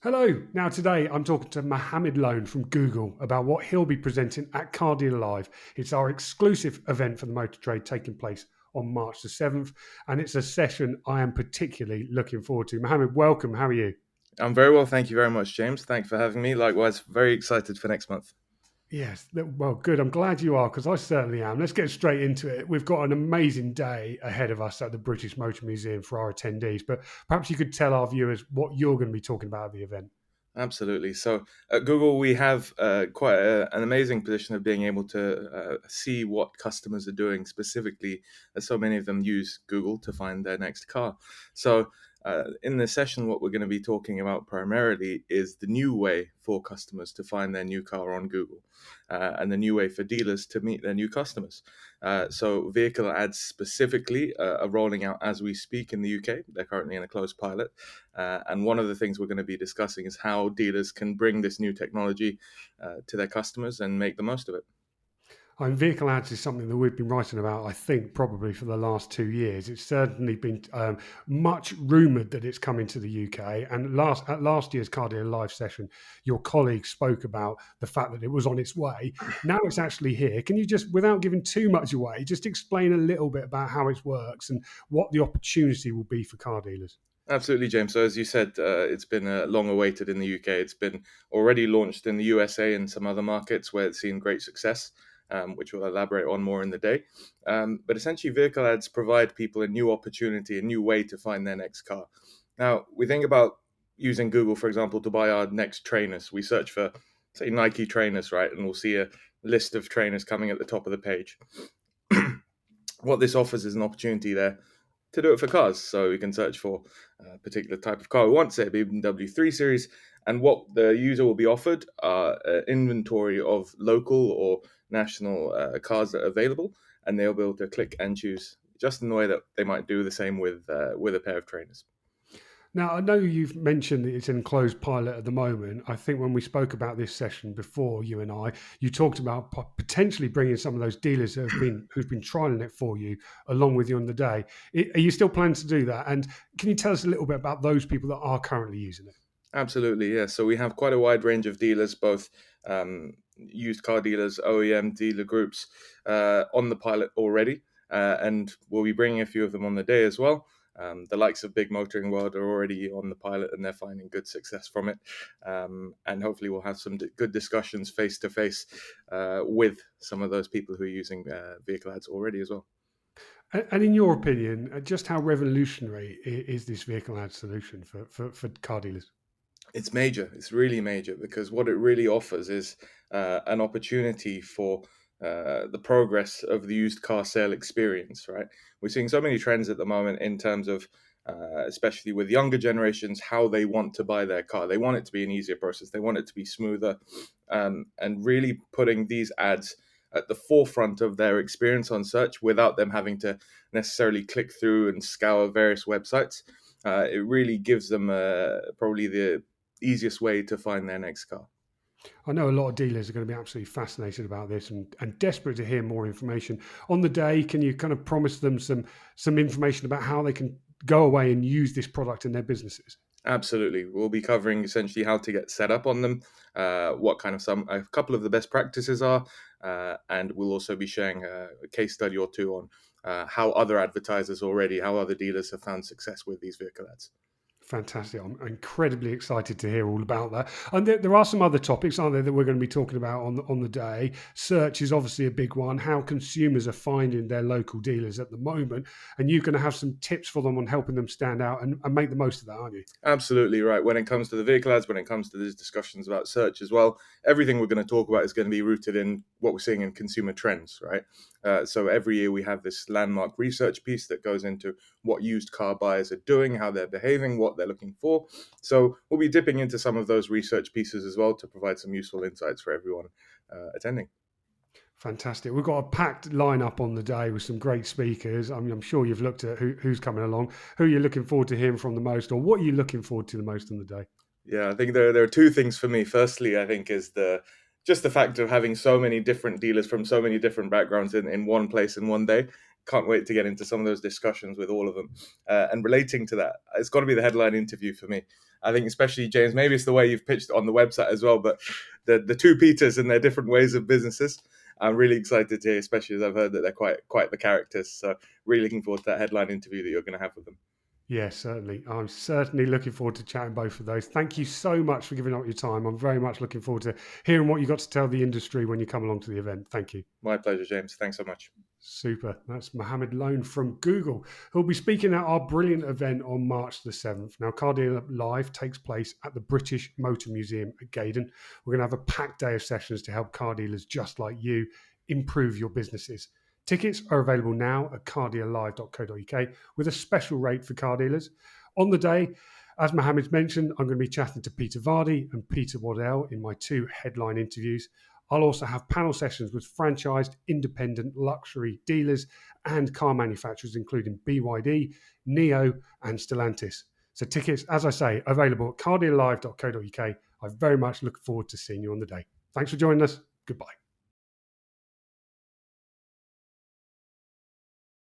Hello. Now, today I'm talking to Mohammad Lone from Google about what he'll be presenting at Cardia Live. It's our exclusive event for the motor trade taking place on March the 7th, and it's a session I am particularly looking forward to. Mohammed, welcome. How are you? I'm very well, thank you very much, James. Thanks for having me. Likewise, very excited for next month. Yes, well, good. I'm glad you are because I certainly am. Let's get straight into it. We've got an amazing day ahead of us at the British Motor Museum for our attendees, but perhaps you could tell our viewers what you're going to be talking about at the event. Absolutely. So at Google, we have an amazing position of being able to see what customers are doing specifically, as so many of them use Google to find their next car. So in this session, what we're going to be talking about primarily is the new way for customers to find their new car on Google, and the new way for dealers to meet their new customers. So vehicle ads specifically are rolling out as we speak in the UK. They're currently in a closed pilot. And one of the things we're going to be discussing is how dealers can bring this new technology to their customers and make the most of it. I mean, vehicle ads is something that we've been writing about, I think, probably for the last 2 years. It's certainly been much rumoured that it's coming to the UK. And at last year's Cardia Live session, your colleague spoke about the fact that it was on its way. Now it's actually here. Can you just, without giving too much away, just explain a little bit about how it works and what the opportunity will be for car dealers? Absolutely, James. So, as you said, it's been long awaited in the UK. It's been already launched in the USA and some other markets where it's seen great success, which we'll elaborate on more in the day. But essentially, vehicle ads provide people a new opportunity, a new way to find their next car. Now, we think about using Google, for example, to buy our next trainers. We search for, say, Nike trainers, right? And we'll see a list of trainers coming at the top of the page. What this offers is an opportunity there to do it for cars. So we can search for a particular type of car we want, say a BMW 3 Series, and what the user will be offered are inventory of local or national cars that are available, and they'll be able to click and choose just in the way that they might do the same with a pair of trainers. Now, I know you've mentioned that it's in closed pilot at the moment. I think when we spoke about this session before, you and I, you talked about potentially bringing some of those dealers that have been who've been trialing it for you along with you on the day. Are you still planning to do that? And can you tell us a little bit about those people that are currently using it? Absolutely, yeah. So we have quite a wide range of dealers, both used car dealers, OEM dealer groups on the pilot already, and we'll be bringing a few of them on the day as well. The likes of Big Motoring World are already on the pilot, and they're finding good success from it. And hopefully, we'll have some good discussions face to face with some of those people who are using vehicle ads already as well. And in your opinion, just how revolutionary is this vehicle ad solution for car dealers? It's major. It's really major because what it really offers is an opportunity for the progress of the used car sale experience, right? We're seeing so many trends at the moment in terms of, especially with younger generations, how they want to buy their car. They want it to be an easier process, they want it to be smoother, and really putting these ads at the forefront of their experience on search without them having to necessarily click through and scour various websites. It really gives them probably the easiest way to find their next car. I know a lot of dealers are going to be absolutely fascinated about this and desperate to hear more information. On the day, can you kind of promise them some information about how they can go away and use this product in their businesses? Absolutely, we'll be covering essentially how to get set up on them, what kind of a couple of the best practices are, and we'll also be sharing a case study or two on how other advertisers already, how other dealers have found success with these vehicle ads. Fantastic. I'm incredibly excited to hear all about that. And there are some other topics, aren't there, that we're going to be talking about on the day. Search is obviously a big one, how consumers are finding their local dealers at the moment. And you're going to have some tips for them on helping them stand out and make the most of that, aren't you? Absolutely right. When it comes to the vehicle ads, when it comes to these discussions about search as well, everything we're going to talk about is going to be rooted in what we're seeing in consumer trends, right? So every year we have this landmark research piece that goes into what used car buyers are doing, how they're behaving, what they're looking for. So we'll be dipping into some of those research pieces as well to provide some useful insights for everyone attending. Fantastic. We've got a packed lineup on the day with some great speakers. I mean, I'm sure you've looked at who's coming along, who you're looking forward to hearing from the most, or what are you looking forward to the most on the day? Yeah, I think there are two things for me. Firstly, I think is the just the fact of having so many different dealers from so many different backgrounds in one place in one day can't wait to get into some of those discussions with all of them. And relating to that, it's got to be the headline interview for me. I think, especially James, maybe it's the way you've pitched it on the website as well, but the two Peters and their different ways of businesses. I'm really excited to hear, especially as I've heard that they're quite the characters. So really looking forward to that headline interview that you're going to have with them. Yes, certainly. I'm certainly looking forward to chatting both of those. Thank you so much for giving up your time. I'm very much looking forward to hearing what you got to tell the industry when you come along to the event. Thank you. My pleasure, James. Thanks so much. Super. That's Mohammad Lone from Google, who'll be speaking at our brilliant event on March the 7th. Now, Cardia Live takes place at the British Motor Museum at Gaydon. We're going to have a packed day of sessions to help car dealers just like you improve your businesses. Tickets are available now at cardialive.co.uk with a special rate for car dealers. On the day, as Mohammed mentioned, I'm going to be chatting to Peter Vardy and Peter Waddell in my 2 headline interviews. I'll also have panel sessions with franchised, independent luxury dealers and car manufacturers, including BYD, NIO, and Stellantis. So tickets, as I say, available at cardialive.co.uk. I very much look forward to seeing you on the day. Thanks for joining us. Goodbye.